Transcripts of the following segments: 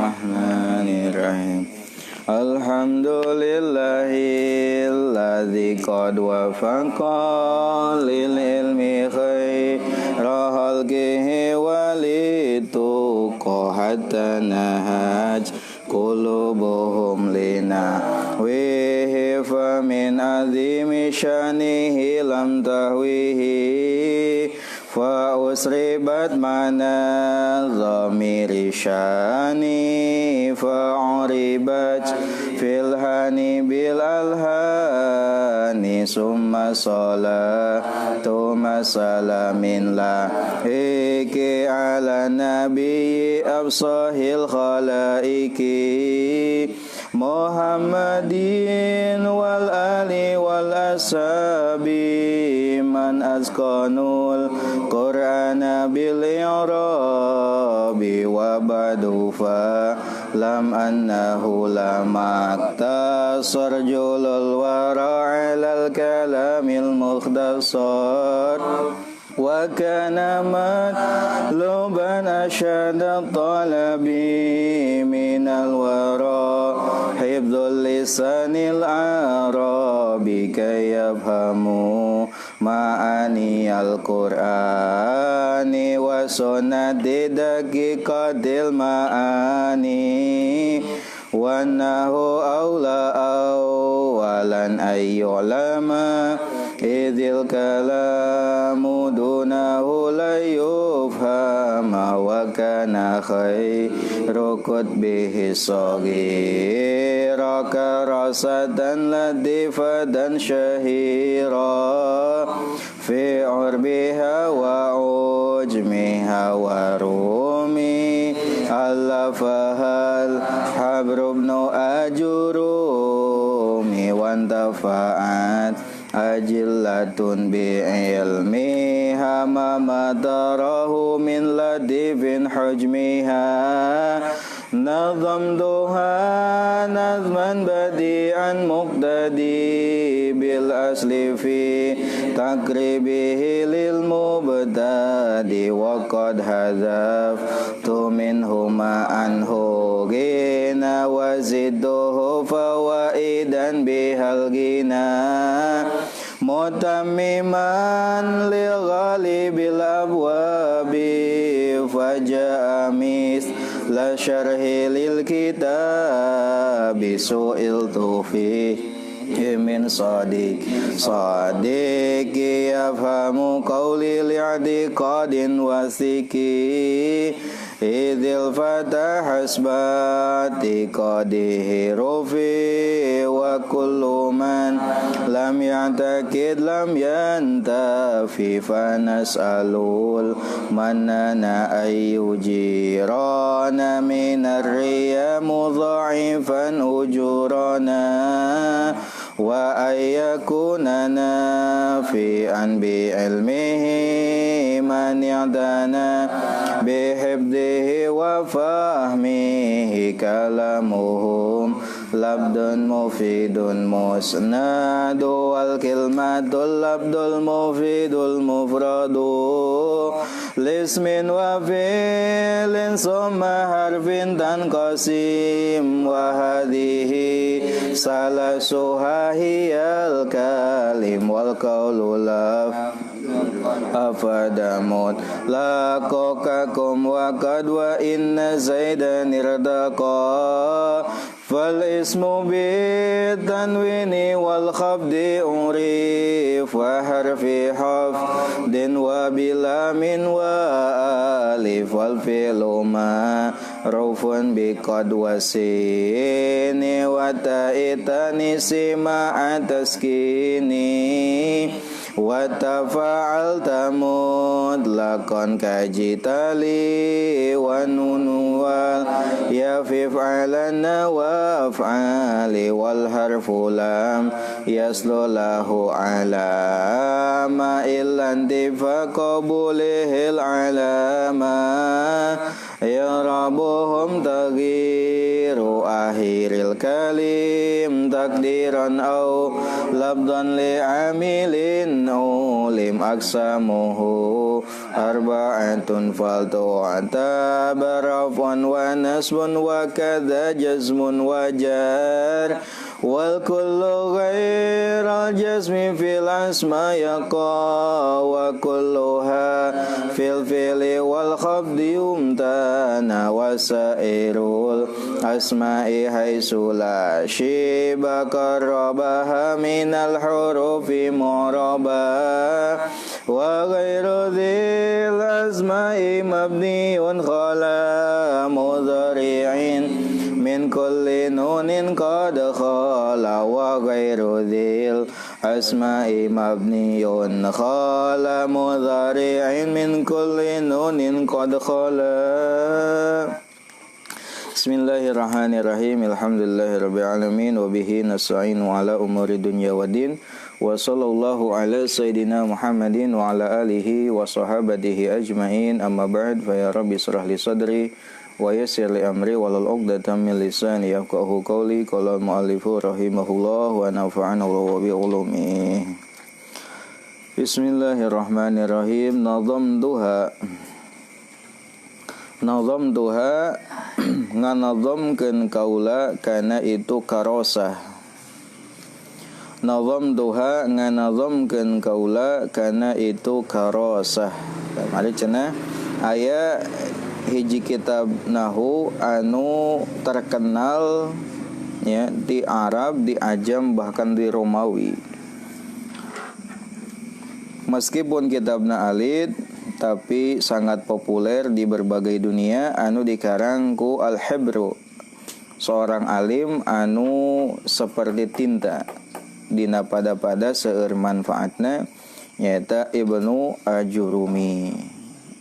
Bismillahirrahmanirrahim. Alhamdulillahilladzi qad wafaqa lil ilmi khaira khalqihi walituqa hatta nahaj qulubuhum lina wihi fa min azimi syanihi lam tahwihi fa usribat mana dhamiri syani fa uribat fil hani bil alhani summa salatu masalamin la iki ala nabi absahil khalaiki Muhammadin wal ali wal ashabi man azqanul Qur'ana bil i'rabi wa ba'du fa lam annahu lamaktasar julul wara' alal kalamil mukhtasar wa kana matluban asyada talabi minal wara hifdzul lisanil arabi kayafhamu ma'ani al-Qur'ani wa sunnati daqiqatil ma'ani wa nahu awla awalan ayyulama idhil kalamu dunahu la yufhama wa kana khairu kutbihi saghira karasatan latifadan syahira fi urbiha wa ujmiha wa rumi alafahal habrubnu ajurumi wantafa'at ajillatun bi'ilmiha ma madarahu min ladifin hujmiha nazamduha nazman badi'an muqtadi bil asli fi takribihi lil mubtadi wa qad hadaftu minhuma anhu gina wa zidduhu fawaidan bihal gina mutammiman li ghalibil abwabi faja'a la syarhi lil kitabi su'iltu fi min sadiqi yafhamu qawli li'adiqadin wasiki idhil fatah hasbati qadihi rufi wa kullu man lam ya'takid lam yantafi fanas'alul manana ayyujirana minar riya mudha'ifan ujurana wa ayyakuna nafi'an bi ilmihi man ya'dana bihibdihi wa fahmihi kalamuhum labdun mufidun musnadu wal kilmatul labdul mufidul mufradu lismin wa fi'lin summa harfin tanqasim wa hadhihi salasuha hiyal kalim wal qawlu laf afadamut lakokakum wa qad wa inna zaidan irdaqa fal ismu bitanwini wal khabdi urif wa harfi hafdin wa bilamin wa alif wal fi'lu ma'rufun bi qad wasini wa ta'itani sima ataskini wa tafa'alta mutlaqan kajitali wa nunu wal yafif alana wa af'ali wal harfu lam yaslu lahu alama illan tifaqabulihil alama yarabuhum taghiru akhiril kalim takdiran au labdan li amilin ulim aksamuhu arba'atun fal tu'tabar wa nasbun wa kadza jazmun wa jar wal kullu ghairal jazmi fil asma yaqa wa kulluha fil fi'li wal khafdi umtana wa sairul asma'i haitsu la shiba qarrabaha minal hurufi mu'raba wa ghairu dzil asma'i mabniun khala mudhari'in min kulli nunin qad khala wa ghairu dzil asma'i mabniun khala mudhari'in min kulli nunin qad khala. Bismillahirrahmanirrahim. Alhamdulillahirabbil alamin wa bihi nasta'inu ala umuri dunya waddin. Wa sallallahu ala sayidina Muhammadin wa ala alihi wa sahabatihi ajmain. Amma ba'd, fa ya rabbi shrah li sadri wa yassir li amri wahlul 'uqdatam min lisani yafqahu qawli. Qala al-mu'allifu rahimahullah wa nafa'ana wa bi ulumi. Bismillahirrahmanirrahim. Nazam duha nganazamkeun kaula kana itu karosah. Nazam duha nganazamkeun kaula kana itu karosah. Mari cenah aya hiji kitab nahwu anu terkenal ya di Arab, di Ajam, bahkan di Romawi. Meskipun kitabna alit tapi sangat populer di berbagai dunia, anu dikarang ku Al-Hibru, seorang alim anu seperti tinta dina pada-pada seueur manfaatna, nyaeta Ibnu Ajurumi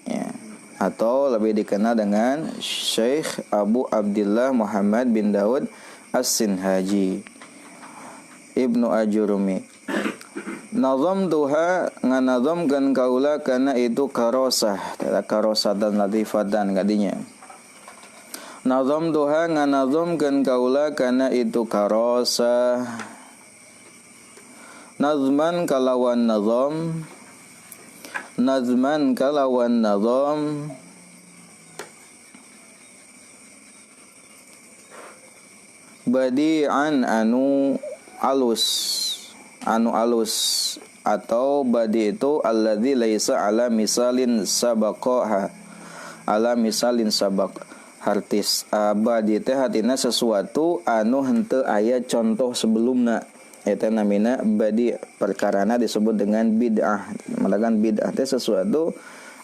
ya, atau lebih dikenal dengan Syekh Abu Abdillah Muhammad bin Daud As-Sinhaji. Ibnu Ajurumi. Nazam duha nganazamkeun kaula kana itu karosah, karosah dan latifatan kadinya. Nazam duha nganazamkeun kaula kana itu karosah. Nazman kalawan nazam, nazman kalawan nazam, badi'an anu alus atau badi itu alladzi laisa ala misalin sabaqaha, ala misalin sabaq hartis. Badi teh hatina sesuatu anu henteu aya contoh sebelumna, eta namina badi. Perkarana disebut dengan bid'ah. Madakan bid'ah teh sesuatu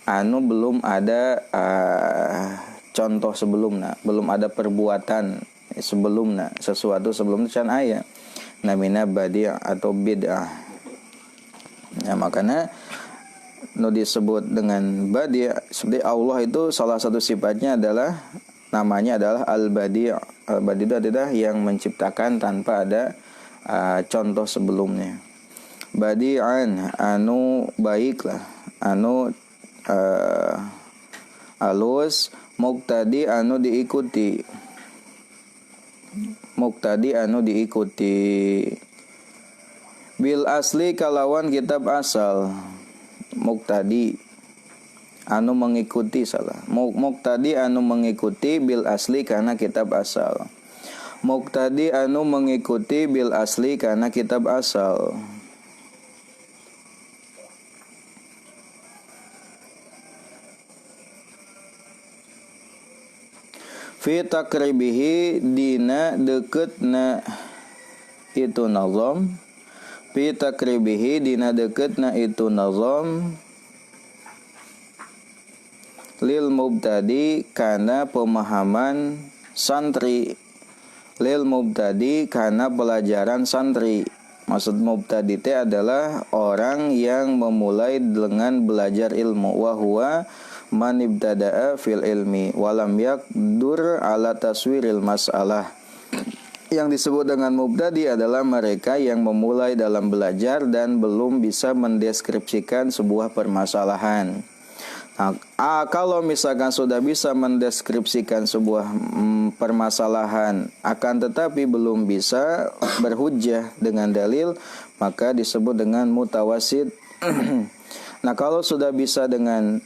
anu belum ada contoh sebelumna, belum ada perbuatan sebelumna, sesuatu sebelumna can aya, namina badi' atau bid'ah. Ya, makanya nu disebut dengan badi', seperti Allah itu salah satu sifatnya adalah, namanya adalah al-badi'. Al-badi' itu adalah yang menciptakan tanpa ada contoh sebelumnya. Badi'an anu baiklah, anu alus, muqtadi anu diikuti, muqtadi anu diikuti, bil asli kalawan kitab asal. Muqtadi anu mengikuti, salah, muqtadi anu mengikuti bil asli karena kitab asal. Muqtadi anu mengikuti bil asli karena kitab asal. Fi takribihi dina deketna itu nazam, fi takribihi dina deketna itu nazam, lil mubtadi kana pemahaman santri, lil mubtadi kana pelajaran santri. Maksud mubtadi itu adalah orang yang memulai dengan belajar ilmu, wa huwa man ibtada'a fil ilmi walam yaqdur ala taswiril mas'alah. Yang disebut dengan mubtadi adalah mereka yang memulai dalam belajar dan belum bisa mendeskripsikan sebuah permasalahan. Nah, kalau misalkan sudah bisa mendeskripsikan sebuah permasalahan, akan tetapi belum bisa berhujjah dengan dalil, maka disebut dengan mutawasid. Nah, kalau sudah bisa dengan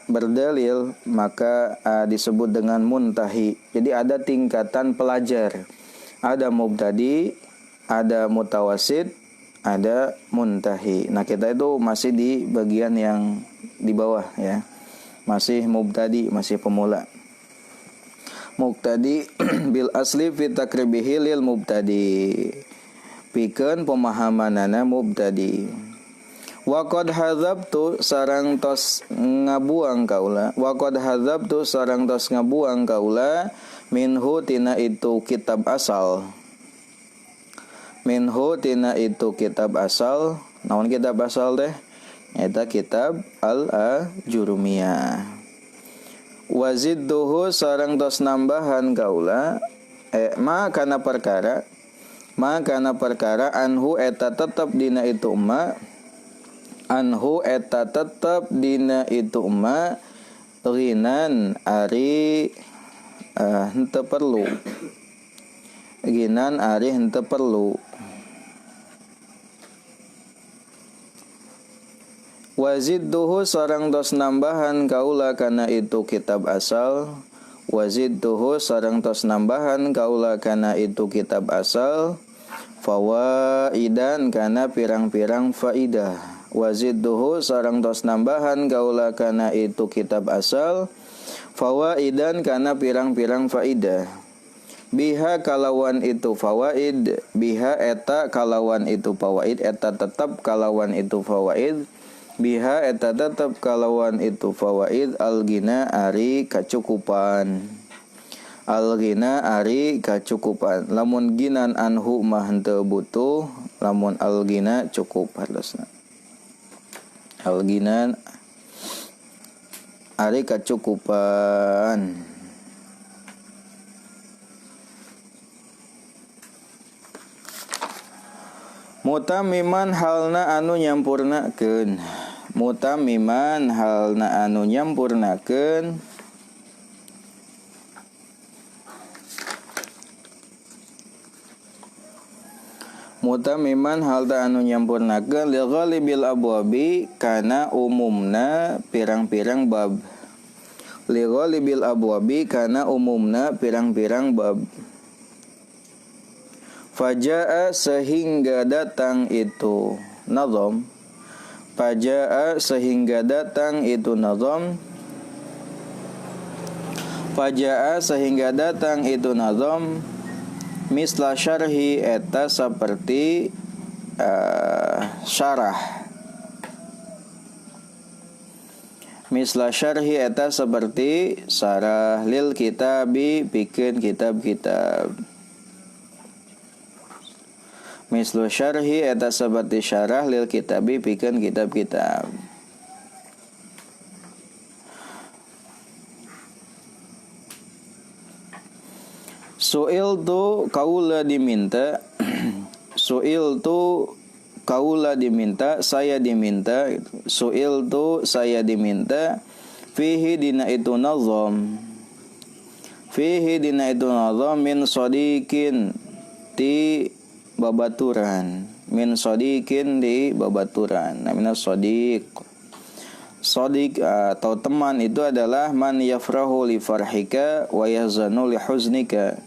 berdalil, maka disebut dengan muntahi. Jadi ada tingkatan pelajar. Ada mubtadi, ada mutawasid, ada muntahi. Nah, kita itu masih di bagian yang di bawah ya. Masih mubtadi, masih pemula. Mubtadi bil asli fi takribihi lil mubtadi. Pikeun pemahamanana mubtadi. Wa qad hadzabtu sareng tos ngabuang kaula. Wa qad hadzabtu sareng tos ngabuang kaula minhu tina itu kitab asal. Minhu tina itu kitab asal. Naon kitab asal teh? Eta kitab Al-Ajurumiyah. Wazidduhu sareng tos nambahan kaula ma kana perkara anhu eta tetep dina itu anhu eta tetep dina itu ghinan ari henteu perlu ghinan ari henteu perlu. Wazidduhu sareng tos nambahan kaula kana itu kitab asal. Wazidduhu sareng tos nambahan kaula kana itu kitab asal. Fawaidan kana pirang-pirang faidah. Wazidduhu sareng tos nambahan kaula kana itu kitab asal. Fawaidan kana pirang-pirang faidah. Biha kalawan itu fawaid. Biha eta kalawan itu fawaid. Eta tetap kalawan itu fawaid. Biha eta tetap kalawan itu fawaid. Al-ghina ari kacukupan. Al-ghina ari kacukupan. Lamun ginan anhu mah henteu butuh. Lamun al-ghina cukup hartosna. Al-ghina ari kacukupan. Mutamiman halna anu nyampurnakeun. Mutamiman halna anu nyampurnakeun. Mutamiman halta anu nyampurnakeun li ghalibil abwabi kana umumna pirang-pirang bab. Li ghalibil abwabi kana umumna pirang-pirang bab. Fajaa sehingga datang itu nazam. Fajaa sehingga datang itu nazam. Fajaa sehingga datang itu nazam. Misla syarhi eta seperti syarah. Misla syarhi eta seperti syarah lil kitabi pikeun kitab-kitab. Mislu syarhi eta seperti syarah lil kitabi pikeun kitab-kitab. Su'il tu kaula diminta. Su'il tu kaula diminta, saya diminta. Su'il tu saya diminta. Fihi dina itu nazam. Fihi dina itu nazam min sadiqin ti babaturan. Min sadiqin di babaturan. Namanya sadiq. Sadiq atau teman itu adalah man yafrahu li farhika wa yahzanu li huznika.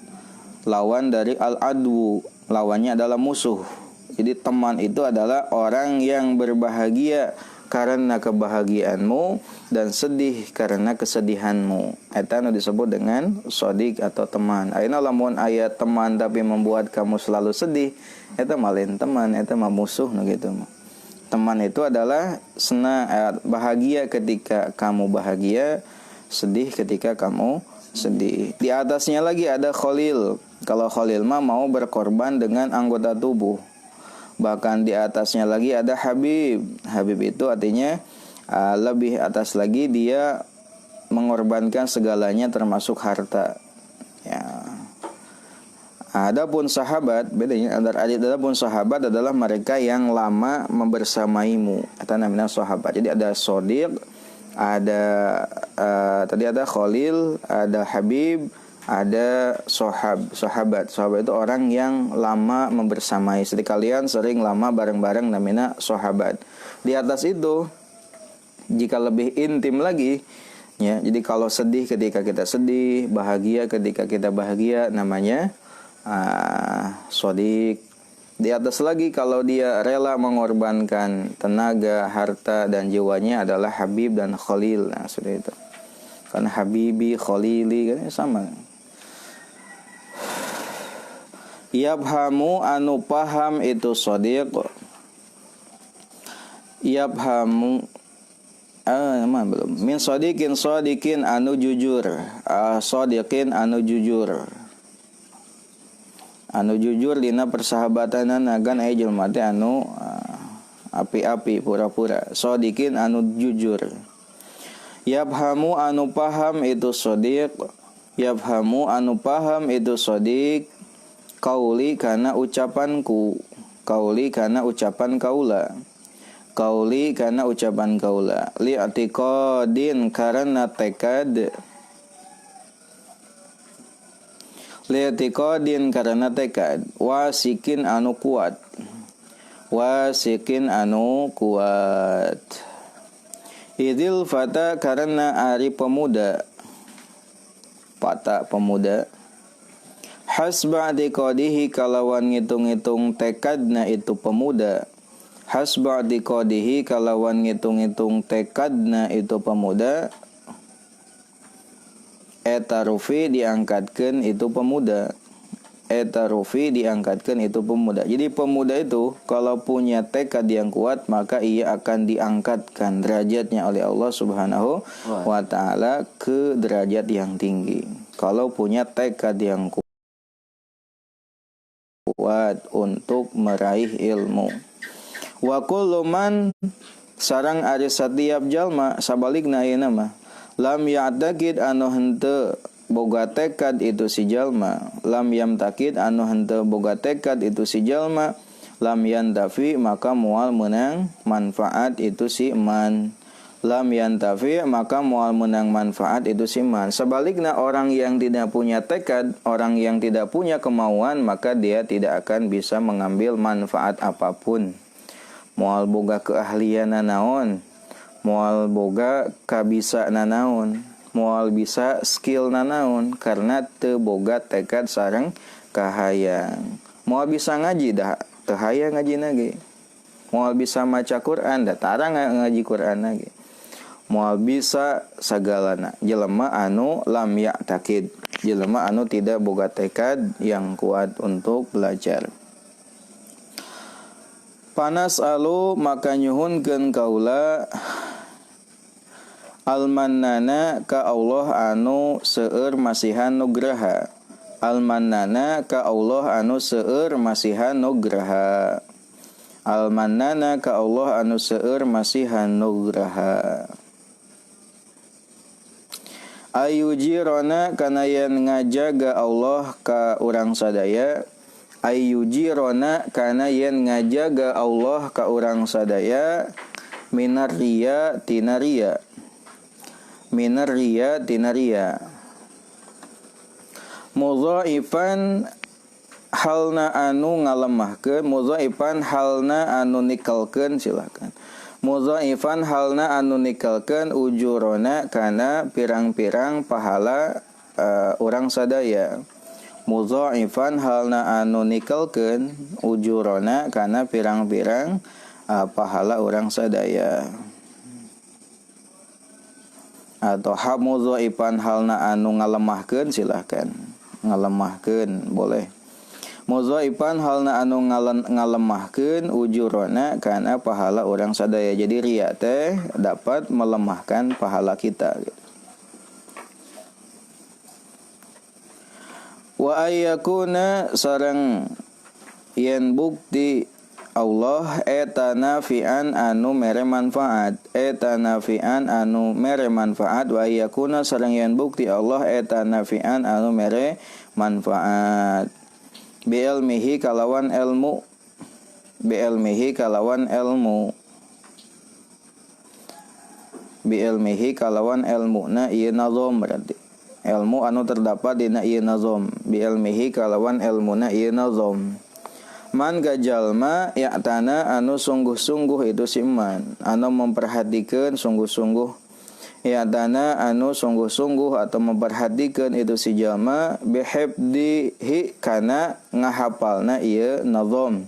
Lawan dari al-adwu, lawannya adalah musuh. Jadi teman itu adalah orang yang berbahagia karena kebahagiaanmu dan sedih karena kesedihanmu. Eta anu disebut dengan sadiq atau teman. Ayeuna lamun aya teman tapi membuat kamu selalu sedih, eta mah lain teman, eta mah musuh nu gitu. Teman itu adalah bahagia ketika kamu bahagia, sedih ketika kamu sedih. Di atasnya lagi ada khalil. Kalau khalil mah mau berkorban dengan anggota tubuh. Bahkan di atasnya lagi ada habib. Habib itu artinya lebih atas lagi, dia mengorbankan segalanya termasuk harta. Ya. Adapun sahabat, bedanya antara adapun sahabat adalah mereka yang lama membersamaimu. Itu namanya sahabat. Jadi ada shodiq, ada tadi ada khalil, ada habib, ada sahabat. Sahabat itu orang yang lama membersamai. Jadi kalian sering lama bareng-bareng namanya sahabat. Di atas itu jika lebih intim lagi ya. Jadi kalau sedih ketika kita sedih, bahagia ketika kita bahagia, namanya shodiq. Di atas lagi kalau dia rela mengorbankan tenaga, harta dan jiwanya adalah habib dan khalil. Nah, sudah itu. Kan habibi, khalili kan sama. Yabhamu anu paham itu shodiq. Yabhamu belum. Min shodiqin shodiqin anu jujur. Shodiqin anu jujur. Anu jujur dina persahabatanan agan aya jelema teh anu api-api pura-pura. Shodiqin anu jujur. Yabhamu anu paham itu shodiq. Yabhamu anu paham itu shodiq. Kauli kana ucapanku. Kauli kana ucapan kaula. Kauli kana ucapan kaula. Li'atiqadin karena tekad. Li'atiqadin karena tekad. Wasikin anu kuat. Wasikin anu kuat. Idil fata karena ari pemuda. Fata pemuda. Hasba diqadihi kalawan ngitung-ngitung tekadna itu pemuda. Hasba diqadihi kalawan ngitung-ngitung tekadna itu pemuda. Eta rufi diangkatkan itu pemuda. Eta rufi diangkatkan itu pemuda. Jadi pemuda itu kalau punya tekad yang kuat, maka ia akan diangkatkan derajatnya oleh Allah Subhanahu wa ta'ala ke derajat yang tinggi. Kalau punya tekad yang kuat untuk meraih ilmu. Wa kullu man sarang ari setiap jalma sabalikna ieu nama lam ya'taqid anu henteu boga tekad itu si jalma. Lam yamtaqid anu henteu boga tekad itu si jalma. Lam yantafi maka moal menang manfaat itu si man. Lam yantafi maka moal menang manfaat itu si man. Sebaliknya orang yang tidak punya tekad, orang yang tidak punya kemauan, maka dia tidak akan bisa mengambil manfaat apapun. Moal boga keahlian naon, moal boga kabisa naon, moal bisa skill naon, karena teu boga tekad sareng kahayang. Moal bisa ngaji dah teu hayang ngajina ge. Moal bisa maca Quran dah tarang ngaji Quran ge. Moal bisa sagalana. Jelema anu lam ya'taqid, jelema anu tidak boga tekad yang kuat untuk belajar. Panas alu maka nyuhunkeun kaula almannana ka Allah anu seueur masihan nugraha. Almannana ka Allah anu seueur masihan nugraha. Almannana ka Allah anu seueur masihan nugraha. Ayujirona kana yen ngajaga Allah ka urang sadaya. Ayyujirona kana yen ngajaga Allah ka urang sadaya minar riya tinaria. Minar riya tinaria. Mudhaifan halna anu ngalemahkeun, mudhaifan halna anu nikelkeun, silakan. Mudhaifan halna anu nikelkeun ujurona kana pirang-pirang pahala urang sadaya. Mudhaifan halna anu nikelkeun ujurona kana pirang-pirang pahala urang sadaya. Atau mudhaifan halna anu ngalemahkeun, silahkan. Ngalemahkeun boleh. Mudhaifan halna anu ngalemahkeun ujurona kana pahala urang sadaya. Jadi riya teh dapat melemahkan pahala kita. Wa ayyakuna sareng yen bukti Allah eta nafi'an anu mere manfaat. Eta nafi'an anu mere manfaat. Wa ayyakuna sareng yen bukti Allah eta nafi'an anu mere manfaat. Bi ilmihi kalawan ilmu. Bi ilmihi kalawan ilmu. Bi ilmihi kalawan ilmu. Nah ieu nazom berarti. Ilmu anu terdapat dina ieu nazom. Bi ilmihi kalawan ilmuna ieu nazom. Man gajalma ya'tana anu sungguh-sungguh itu si man, anu memperhatikan sungguh-sungguh, ya'tana anu sungguh-sungguh atau memperhatikan itu si jalma bihibdihi kana ngahapalna ieu nazam,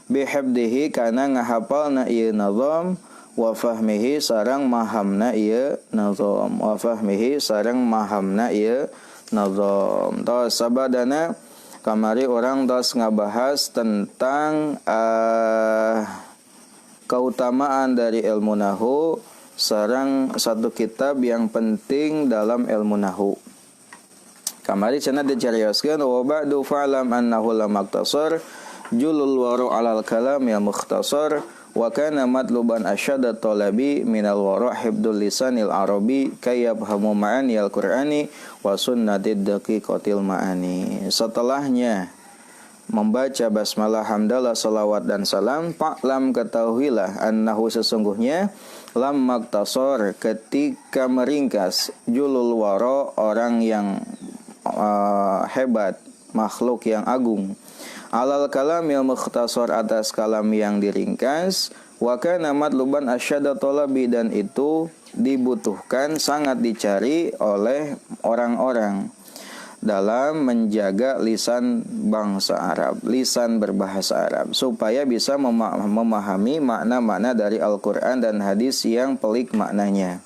bihibdihi kana ngahapalna ieu nazam, wa fahmihi sareng mahamna ieu nazam, wa fahmihi sareng mahamna ieu nazam. Tos sabadana kamari orang tos ngabahas tentang keutamaan dari ilmu nahwu sareng satu kitab yang penting dalam ilmu nahwu. Kamari cenah dicarioskeun wa ba'du fa'lam annahu lam maktasar julul waru 'alal kalam ya mukhtasar wa kana matluban asyadda talabi minal wara' hibdul lisanil arabi kayabhamu ma'ani al-qur'ani wa sunnatid daqiqatil ma'ani. Setelahnya membaca basmalah, hamdalah, salawat dan salam, fa'lam ketahuilah annahu sesungguhnya lam maktasar ketika meringkas julul wara orang yang hebat, makhluk yang agung, alal kalam yang mukhtasar atas kalam yang diringkas, wa kana matluban asyadda talabi dan itu dibutuhkan, sangat dicari oleh orang-orang dalam menjaga lisan bangsa Arab, lisan berbahasa Arab, supaya bisa memahami makna-makna dari Al-Quran dan hadis yang pelik maknanya.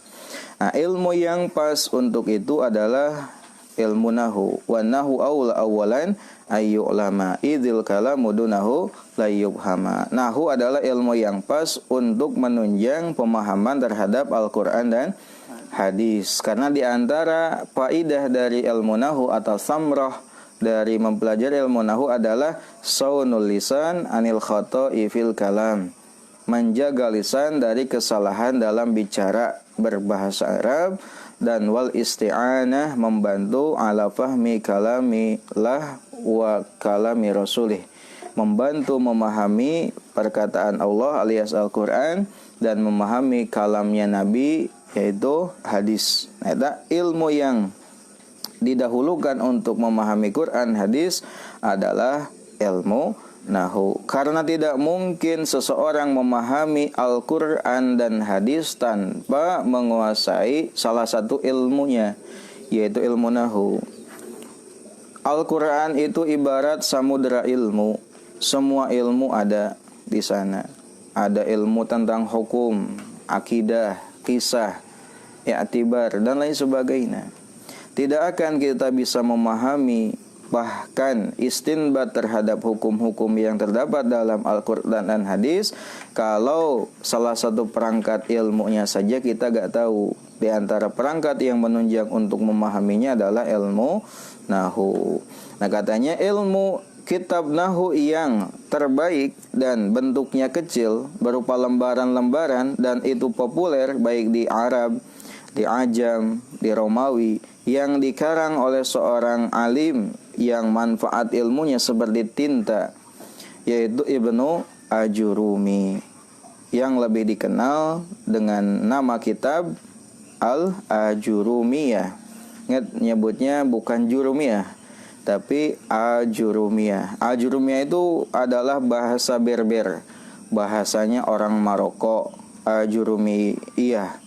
Nah, ilmu yang pas untuk itu adalah ilmu nahwu. Wa nahwu awalan ayyulama idzil kalamu dunahu la yubhama. Nahwu adalah ilmu yang pas untuk menunjang pemahaman terhadap Al-Qur'an dan hadis. Karena di antara faidah dari ilmu nahwu atau samrah dari mempelajari ilmu nahwu adalah saunul lisan anil khata'i fil kalam. Menjaga lisan dari kesalahan dalam bicara berbahasa Arab, dan wal isti'anah membantu ala fahmi kalamillah wa kalami rasulih, membantu memahami perkataan Allah alias Al-Quran dan memahami kalamnya Nabi yaitu hadis. Nah, ilmu yang didahulukan untuk memahami Quran hadis adalah ilmu nahwu. Karena tidak mungkin seseorang memahami Al-Quran dan hadis tanpa menguasai salah satu ilmunya, yaitu ilmu nahwu. Al-Quran itu ibarat samudera ilmu. Semua ilmu ada di sana. Ada ilmu tentang hukum, akidah, kisah, i'tibar, dan lain sebagainya. Tidak akan kita bisa memahami bahkan istinbat terhadap hukum-hukum yang terdapat dalam Al-Quran dan hadis kalau salah satu perangkat ilmunya saja kita gak tahu. Di antara perangkat yang menunjang untuk memahaminya adalah ilmu nahwu. Nah, katanya ilmu kitab nahwu yang terbaik dan bentuknya kecil berupa lembaran-lembaran dan itu populer baik di Arab, di Ajam, di Romawi, yang dikarang oleh seorang alim yang manfaat ilmunya seperti tinta, yaitu Ibnu Ajurumi, yang lebih dikenal dengan nama kitab Al-Ajurumiyah. Ingat, nyebutnya bukan Jurumiyah tapi Ajurumiyah. Ajurumiyah itu adalah bahasa Berber, bahasanya orang Maroko. Ajurumiyah,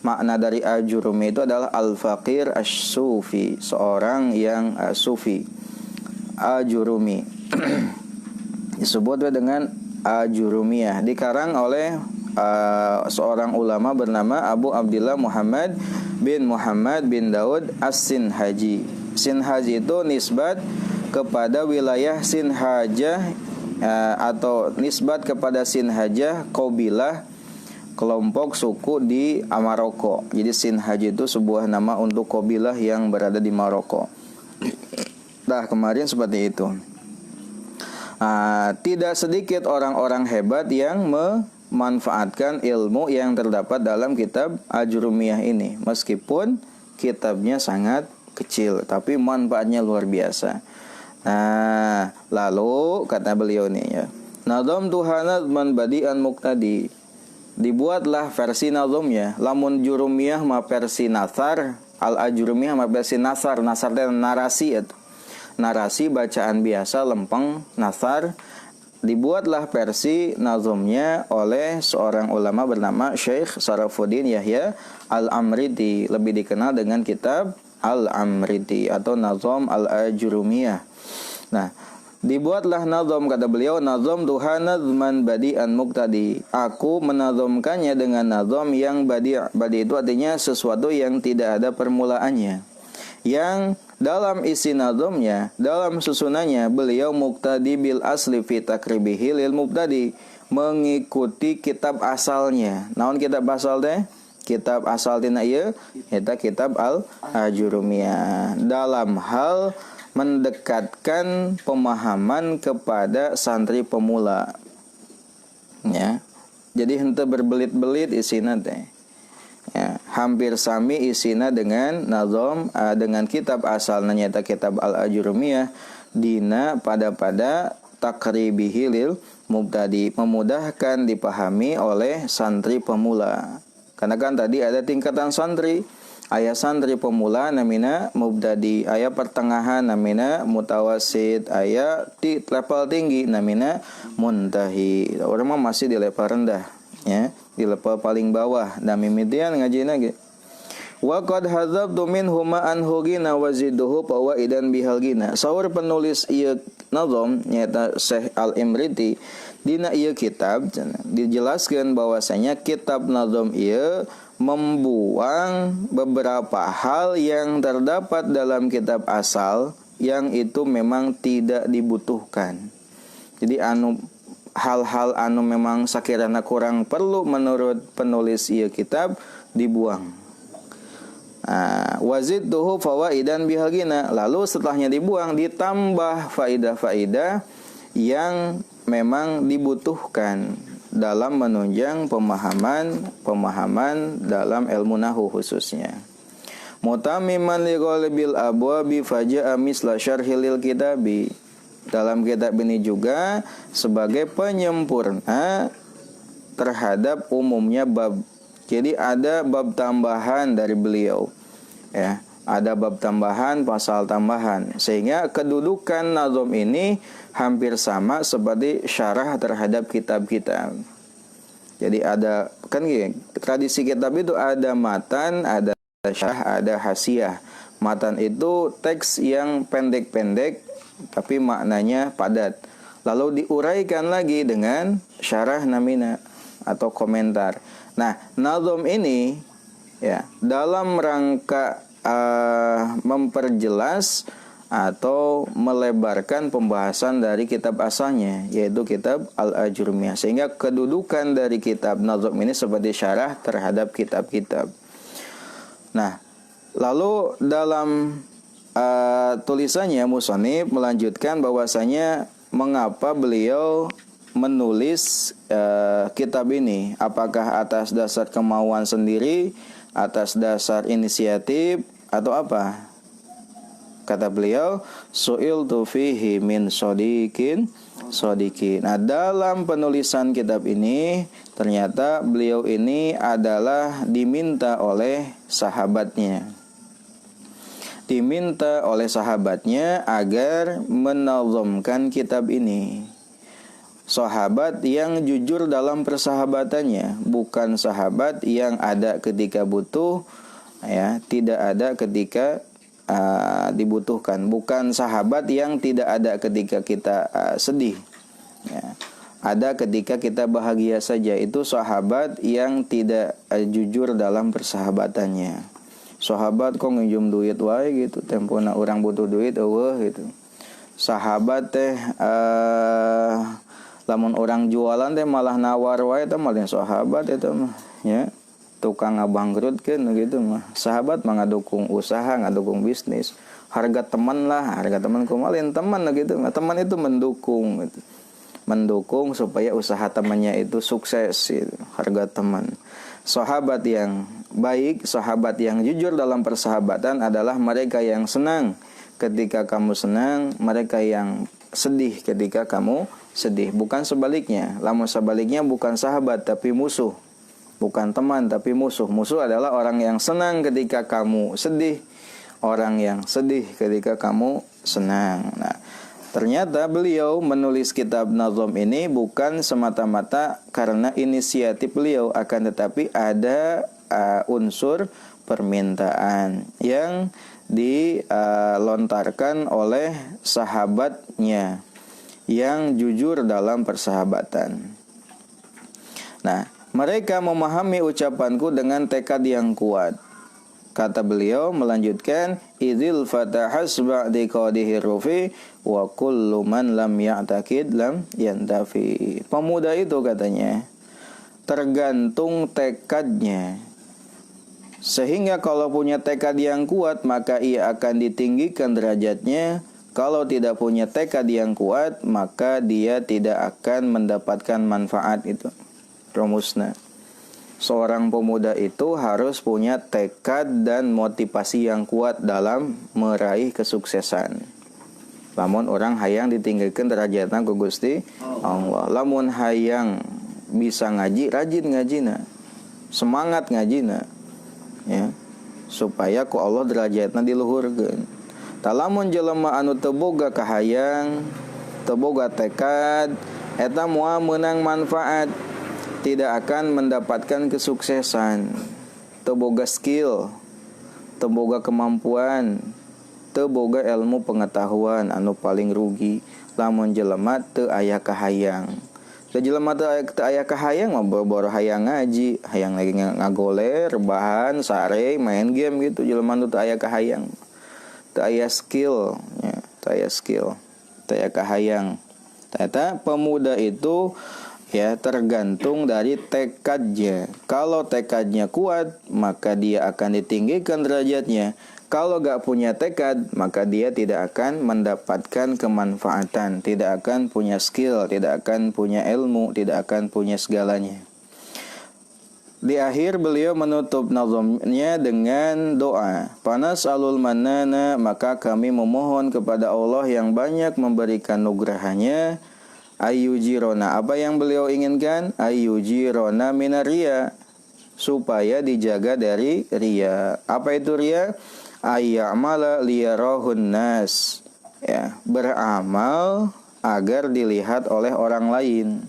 makna dari Ajurumi itu adalah al-faqir as-sufi, seorang yang sufi. Ajurumi disebut dengan Ajurumiyah, dikarang oleh seorang ulama bernama Abu Abdillah Muhammad bin Daud As-Sinhaji. Sinhaji itu nisbat kepada wilayah Sinhajah atau nisbat kepada Sinhajah qabilah, kelompok suku di Maroko. Jadi Sinhaji itu sebuah nama untuk qabilah yang berada di Maroko. Nah, kemarin seperti itu. Tidak sedikit orang-orang hebat yang memanfaatkan ilmu yang terdapat dalam kitab Ajurumiyah ini. Meskipun kitabnya sangat kecil, tapi manfaatnya luar biasa. Nah, lalu kata beliau nih ya, Nadham tuhanad man badi'an muqtadi. Dibuatlah versi nazomnya. Lamun Jurumiyah ma versi nasar, Al-Ajurumiyah ma versi nasar. Nasar itu narasi itu. Narasi bacaan biasa lempeng, nasar dibuatlah versi nazomnya oleh seorang ulama bernama Syekh Sarafuddin Yahya Al-Amriti, lebih dikenal dengan kitab Al-Amriti atau Nazom Al-Ajurumiyah. Nah, dibuatlah nazom, kata beliau, nazom duha nazman badi'an muqtadi. Aku menazomkannya dengan nazom yang badi'. Badi' itu artinya sesuatu yang tidak ada permulaannya, yang dalam isi nazomnya, dalam susunannya, beliau muqtadi bil asli fi takribihi lil mubtadi, mengikuti kitab asalnya. Naon kitab asal teh? Kitab asal tina ieu eta kitab Al-Ajurumiyah, dalam hal mendekatkan pemahaman kepada santri pemula. Ya. Jadi henteu berbelit-belit isina teh. Ya, hampir sami isina dengan nazom dengan kitab asalna nyata kitab Al-Ajurumiyah dina pada takribihi lil mubtadi, memudahkan dipahami oleh santri pemula. Karena kan tadi ada tingkatan santri, aya santri pemula namina mubtadi, aya pertengahan namina mutawasid, aya di level tinggi namina muntahi. Orang mah masih di level rendah, ya, di level paling bawah. Dan mimitian ngajina ge. Wa qad hadzabtu minhuma an hugina wa zidduhu fawaidan bihal gina. Saur penulis ieu nazom nyata Syekh Al-Imriti dina ieu kitab dijelaskeun bahwasanya kitab nazom ieu membuang beberapa hal yang terdapat dalam kitab asal yang itu memang tidak dibutuhkan. Jadi hal-hal anu memang sakirana kurang perlu menurut penulis ieu kitab dibuang. Wazidduhu fawaidan bihagina, lalu setelahnya dibuang ditambah faidah-faidah yang memang dibutuhkan dalam menunjang pemahaman dalam ilmu nahwu khususnya. Mutammiman li ghalibil abwabi faja'a misla syarhil kitabi. Dalam kitab ini juga sebagai penyempurna terhadap umumnya bab. Jadi ada bab tambahan dari beliau, ya, ada bab tambahan, pasal tambahan, sehingga kedudukan nazom ini hampir sama seperti syarah terhadap kitab-kitab. Jadi ada kan gini, tradisi kitab itu ada matan, ada syarah, ada hasiah. Matan itu teks yang pendek-pendek tapi maknanya padat, lalu diuraikan lagi dengan syarah namina atau komentar. Nah, nazom ini ya dalam rangka memperjelas atau melebarkan pembahasan dari kitab asalnya, yaitu kitab Al-Ajurumiyah, sehingga kedudukan dari kitab nazom ini seperti syarah terhadap kitab-kitab. Nah, lalu dalam tulisannya musonif melanjutkan bahwasanya mengapa beliau menulis kitab ini, apakah atas dasar kemauan sendiri, atas dasar inisiatif, atau apa? Kata beliau, su'iltu fihi min sodikin. Nah, dalam penulisan kitab ini ternyata beliau ini adalah diminta oleh sahabatnya. Diminta oleh sahabatnya agar menazomkan kitab ini. Sahabat yang jujur dalam persahabatannya, bukan sahabat yang ada ketika butuh, ya, tidak ada ketika dibutuhkan. Bukan sahabat yang tidak ada ketika kita sedih, ya, ada ketika kita bahagia saja. Itu sahabat yang tidak jujur dalam persahabatannya. Sahabat kok nginjum duit wae gitu, tempona orang butuh duit gitu. Sahabat teh lamun orang jualan teh malah nawar wae teh malah sahabat eta mah, ya, tukang ngabangkrutkeun gitu mah. Sahabat mah ngadukung usaha, ngadukung bisnis. Harga teman lah, harga teman kumalin teman gitu mah. Teman itu mendukung gitu. Mendukung supaya usaha temannya itu sukses gitu. Harga teman. Sahabat yang baik, sahabat yang jujur dalam persahabatan adalah mereka yang senang ketika kamu senang, mereka yang sedih ketika kamu sedih. Bukan sebaliknya. Lamun sebaliknya bukan sahabat tapi musuh. Bukan teman tapi musuh. Musuh adalah orang yang senang ketika kamu sedih, orang yang sedih ketika kamu senang. Nah, Ternyata beliau menulis kitab Nazm ini bukan semata-mata karena inisiatif beliau, akan tetapi ada unsur permintaan yang dilontarkan oleh sahabatnya yang jujur dalam persahabatan. Nah, mereka memahami ucapanku dengan tekad yang kuat. Kata beliau melanjutkan, idzil fatahas ba'di qadihi rufi wa kullu man lam ya'taqid lam yantafi. Pemuda itu katanya tergantung tekadnya. Sehingga kalau punya tekad yang kuat maka ia akan ditinggikan derajatnya. Kalau tidak punya tekad yang kuat maka dia tidak akan mendapatkan manfaat itu. Rumusna. Seorang pemuda itu harus punya tekad dan motivasi yang kuat dalam meraih kesuksesan. Lamun orang hayang ditinggalkan derajatna ku Gusti Allah. Lamun hayang bisa ngaji, rajin ngajina. Semangat ngajina. Ya. Supaya ku Allah derajatna diluhurkeun. Talamun jelema anu teu boga kahayang, teu boga tekad, eta moal meunang manfaat, tidak akan mendapatkan kesuksesan. Teu boga skill, teu boga kemampuan, teu boga ilmu pengetahuan, anu paling rugi lamun jelema teu aya kahayang. Da jelema teu aya kahayang mah boro hayang ngaji, hayang lagi ngagoler, rebahan, sare, main game gitu. Jelema teu aya kahayang, teu aya skill, ya, teu aya skill, teu aya kahayang. Ternyata pemuda itu ya tergantung dari tekadnya. Kalau tekadnya kuat, maka dia akan ditinggikan derajatnya. Kalau gak punya tekad, maka dia tidak akan mendapatkan kemanfaatan, tidak akan punya skill, tidak akan punya ilmu, tidak akan punya segalanya. Di akhir beliau menutup nazamnya dengan doa. Panas alul manana, maka kami memohon kepada Allah yang banyak memberikan nugrahannya. Ayyujirona, apa yang beliau inginkan? Ayyujirona minaria, supaya dijaga dari ria. Apa itu ria? Ayyamala liyarahun nas, ya, beramal agar dilihat oleh orang lain.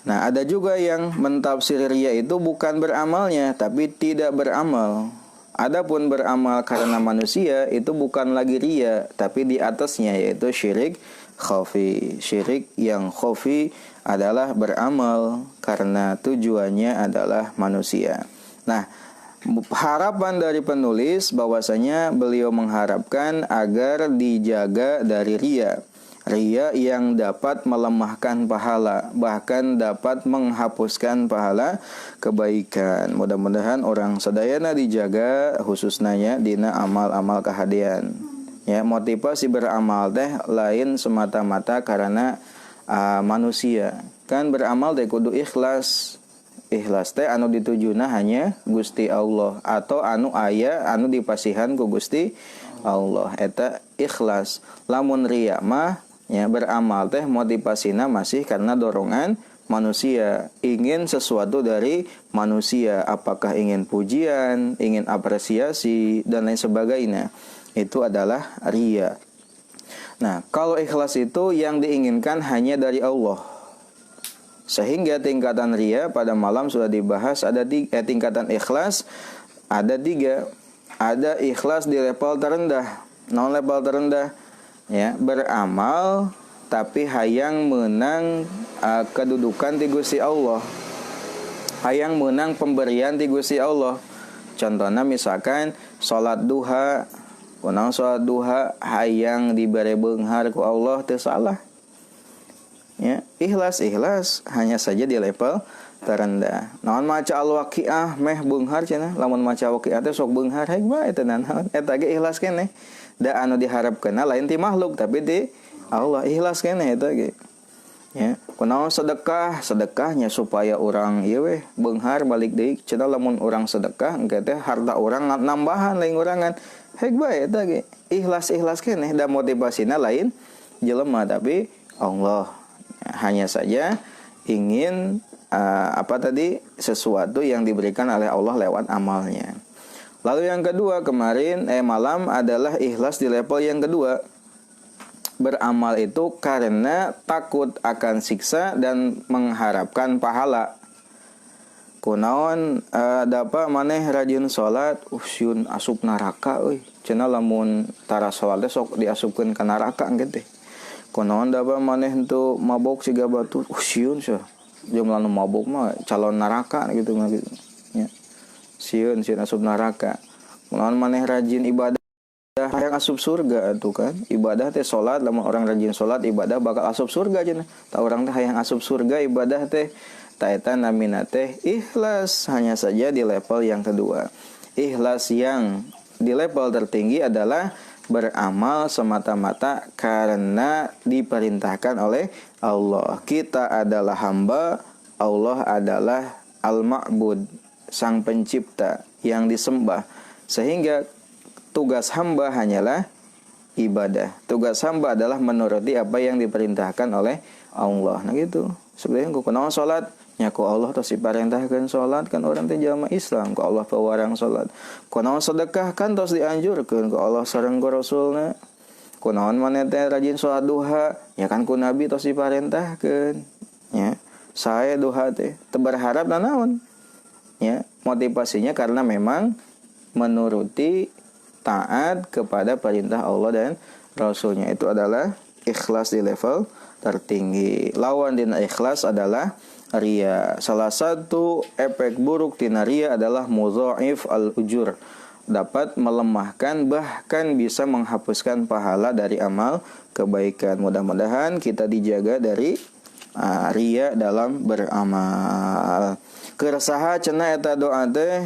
Nah, ada juga yang mentafsir ria itu bukan beramalnya, tapi tidak beramal. Adapun beramal karena manusia itu bukan lagi ria, tapi di atasnya yaitu syirik khafi. Syirik yang khafi adalah beramal karena tujuannya adalah manusia. Nah, harapan dari penulis bahwasanya beliau mengharapkan agar dijaga dari ria. Ria yang dapat melemahkan pahala, bahkan dapat menghapuskan pahala kebaikan. Mudah-mudahan orang sadayana dijaga khususnya dina amal-amal kahadian. Ya, motivasi beramal teh lain semata-mata karena manusia. Kan beramal teh kudu ikhlas. Ikhlas teh anu ditujuna hanya Gusti Allah, atau anu aya anu dipasihan ku Gusti Allah, eta ikhlas. Lamun riya mah ya beramal teh motivasina masih karena dorongan manusia, ingin sesuatu dari manusia, apakah ingin pujian, ingin apresiasi dan lain sebagainya. Itu adalah riya. Nah, kalau ikhlas itu yang diinginkan hanya dari Allah. Sehingga tingkatan riya pada malam sudah dibahas, ada tingkatan ikhlas ada 3. Ada ikhlas di level terendah. Non level terendah ya, beramal tapi hayang menang kedudukan di Gusti Allah. Hayang menang pemberian di Gusti Allah. Contohnya misalkan salat duha. Kunang salat duha hayang diberi beunghar ku Allah teu salah. Ya, ikhlas hanya saja di level terendah. Naon maca al-waqiah meh beunghar cenah, lamun maca waqiah teh sok beunghar hayu bae teh naon. Eta ge ikhlas keneh. Da anu diharapkeunna lain ti makhluk tapi di Allah, ikhlas keneh eta ge. Ya, kunaon sedekahnya supaya orang ieu we beunghar balik deui cenah. Lamun orang sedekah engke teh harta orang nambahan lain urangan. Hek bae eta ge. Ikhlas keneh da motivasina lain jelema tapi Allah. Hanya saja ingin sesuatu yang diberikan oleh Allah lewat amalnya. Lalu yang kedua kemarin malam adalah ikhlas di level yang kedua. beramal itu karena takut akan siksa dan mengharapkan pahala. Kunaon dapat maneh rajin salat usyun asup neraka euy. Cenah lamun tara salat sok diasupkeun ka neraka gitu. Kunaon dapat maneh henteu mabok siga batur usyun seuh. Jumlah nu mabok mah calon neraka gitu mah gitu. Ya. Sieun asup neraka. Kunaon maneh rajin ibadah hayang asup surga atuh kan. Ibadah teh salat, lamun orang rajin salat ibadah bakal asup surga cenah. Tah urang teh hayang asup surga ibadah teh taeta namina teh ikhlas, hanya saja di level yang kedua. Ikhlas yang di level tertinggi adalah beramal semata-mata karena diperintahkan oleh Allah. Kita adalah hamba, Allah adalah al-ma'bud, sang pencipta yang disembah. Sehingga tugas hamba hanyalah ibadah. Tugas hamba adalah menuruti apa yang diperintahkan oleh Allah. Nah gitu. Sebenarnya kunaon salat nya ku Allah tos diparentahkeun salat kan orang teh jalma Islam ku Allah pewarang salat. Kunaon sedekah kan tos dianjurkeun ku Allah sareng ku Rasulna. Kunaon maneh teh rajin salat duha ya kan ku Nabi tos diparentahkeun. Ya. Sae duha teh teu berharap naon. Ya, motivasinya karena memang menuruti taat kepada perintah Allah dan Rasulnya. Itu adalah ikhlas di level tertinggi. Lawan dina ikhlas adalah ria. Salah satu efek buruk tina ria adalah mudha'if al-ujur. Dapat melemahkan bahkan bisa menghapuskan pahala dari amal kebaikan. Mudah-mudahan kita dijaga dari ria dalam beramal. Keresaha cenah eta doa teh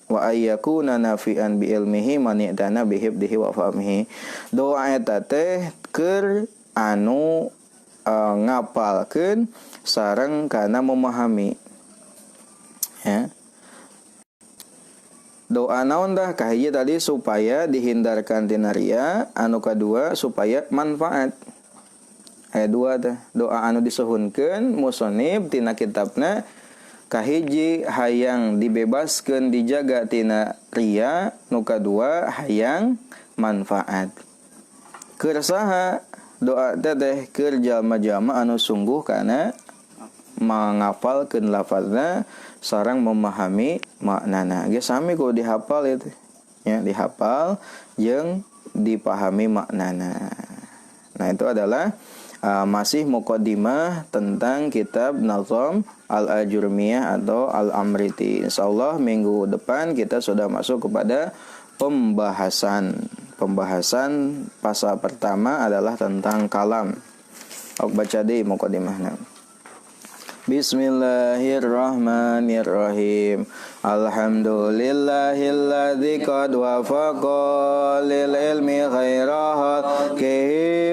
wa ayyakuna nafi'an bi ilmihi man ya'tana bi hibdihi wa fahmihi. Doa eta teh keur anu ngapalkeun sareng kana memahami. Ya. Doa naon dah kahiji tadi supaya dihindarkan tina ria, anu kadua supaya manfaat. Aya dua teh. Doa anu disuhunkeun musannif tina kitabna kahiji hayang dibebaskeun dijaga tina ria, nu kadua hayang manfaat. Keur saha doa teh keur jalma-jalma anu sungguh kana mangapalkeun lafazna sareng memahami maknana. Ge sami kudu dihafal itu. Ya, dihafal jeung dipahami maknana. Nah, itu adalah masih muqaddimah tentang kitab Nazam Al-Ajurmiyah atau Al-Amriti. Insyaallah minggu depan kita sudah masuk kepada pembahasan pasal pertama adalah tentang kalam. Aku baca di muqaddimahna. Bismillahirrahmanirrahim. Alhamdulillahilladzi qad wafaqa lil ilmi khairaha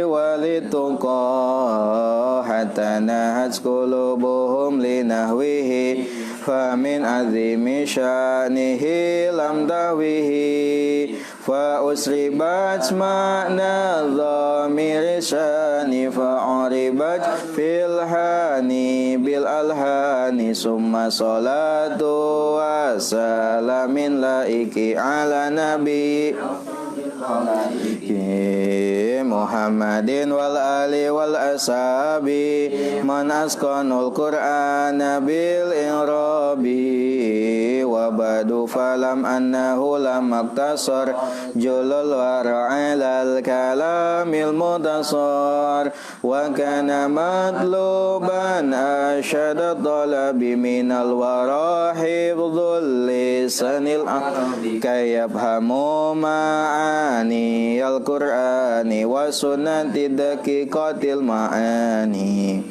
walituqa hatta nahat qulubuhum linahwihi famin azimi sya'nihi lam tahwihi fa usribat ma'na dhamir sya'ni fa'uribat fil hani bil alhani summa salatu wa salamin laiki ala nabi Muhammadin wal ali wal ashabi man asqanul qur'ana bil irabi wa badu falam annahu lam maktasar julul wara'ilal kalamil mutasar wa kana matluban asyada talabi minal warahibdul lisanil kayabhamu ma'ani al-Qur'ani wa sunnati daqiqatil ma'ani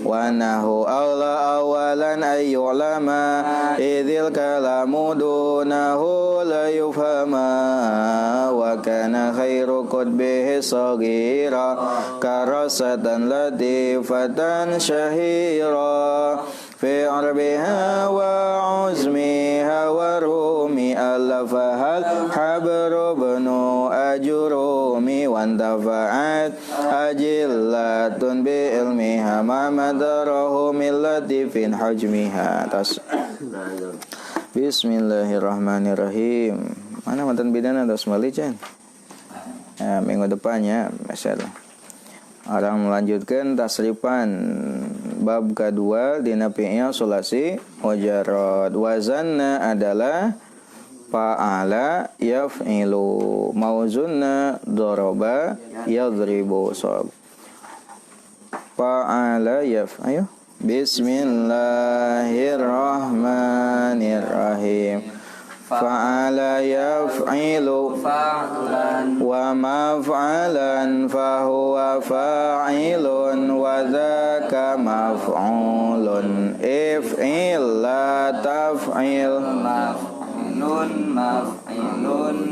wa nahu awla awalan ayyulama idhil kalamu dunahu la yufhama wa kana khairu qudbihi saghira karasatan latifatan syahira fi arbiha wa uzmiha wa rumi alafahal habru bnu ajurumi wantafa'at ajillatun bi ilmiha ma madarahu min latifin hajmiha. Bismillahirrahmanirrahim. Mana mantan bidana terus malican? Minggu depannya masyaallah. Arang melanjutkan tasrifan bab kedua dina fi'il sulasi mujarrad. Wazanna adalah fa'ala yaf'ilu, mauzunna daraba yadribu. Fa'ala ayo. Bismillahirrahmanirrahim. Fa'ala yaf'ilu wa maf'alan fahuwa fa'ilun wa dzaka maf'ulun. If'il la taf'il maf'ilun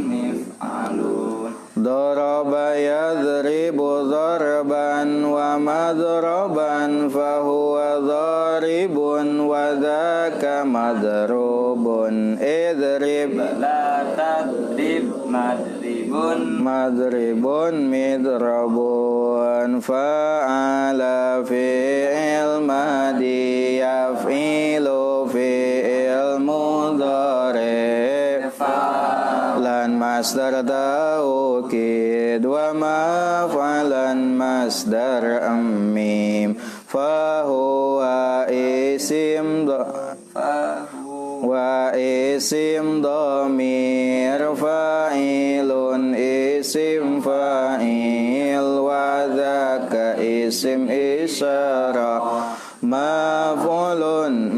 mif'alun. Daraba yadribu darban wa madraban fahuwa daribun wa dzaka madrubun. Idrib la tadrib madribun midrabun. Fa'ala fi'il madi yaf'ilu fi'il mudhari. Lan masdar taukid wa maf'alan masdar mim. Fahuwa isim wa isim dhamir fa'ilun isim fa'il wa dzaka isim isyara maf'ulun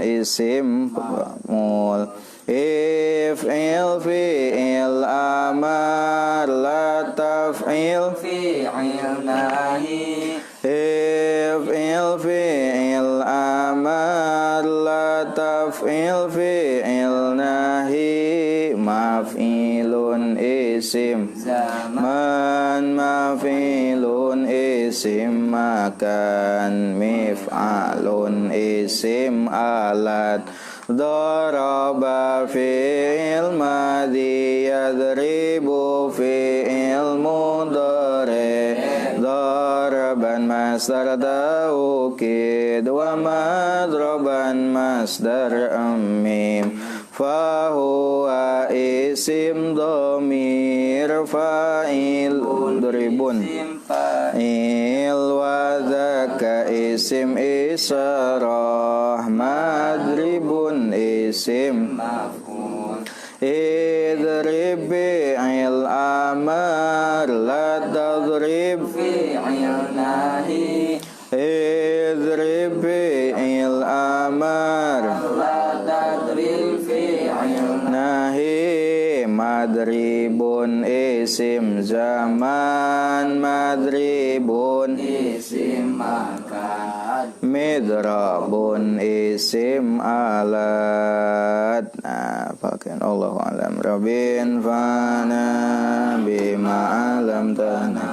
isim maf'ul. If'il fi'il amar la taf'il fi'il nahi. If'il fi'il amar la taf'il fi'il nahi. Maf'ilun isim zaman maf'ilun isim makan. Mif'alun isim alat. Daraba fi'il madhi yadribu fi'il mudhari. Daraban masdar taukid wa madraban masdar mim. Fahuwa isim dhamir fa'il dribun fa'il wa dzaka isim isyarah madribun isim maf'ul. Idrib fi'il amar la tadrib fi'il nahi. Idrib fi'il amar la tadrib fi'il nahi. Madribun isim zaman madribun isim makan. Midrabun isim alat. Nah, pakai Allahu a'lam. Rabbin fana bima alamtana.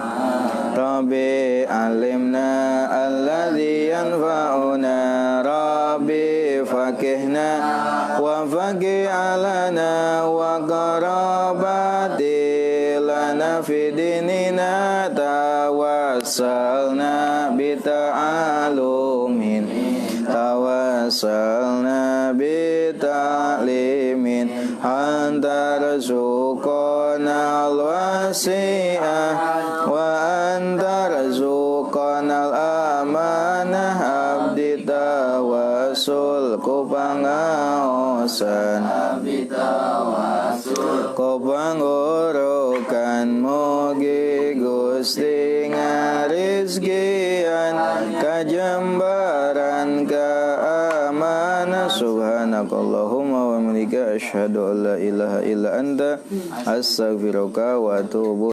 Rabbi alimna alladhi yanfa'una. Rabbi fakihna wa faqih alana wa qarabati lana fi dinina tawassalna bita'alumin. Tawassalna bita'limin. Antar suqana al-wasi'ah wa antar suqana al-amanah. Abdi tawasul kupangaosan. Abdi tawasul kupangorokan. Mugi Gusti ngarizkian kajembaran keamanan. Subhanakallahumma wa bihamdika asyhadu an la ilaha illa anta astaghfiruka wa atubu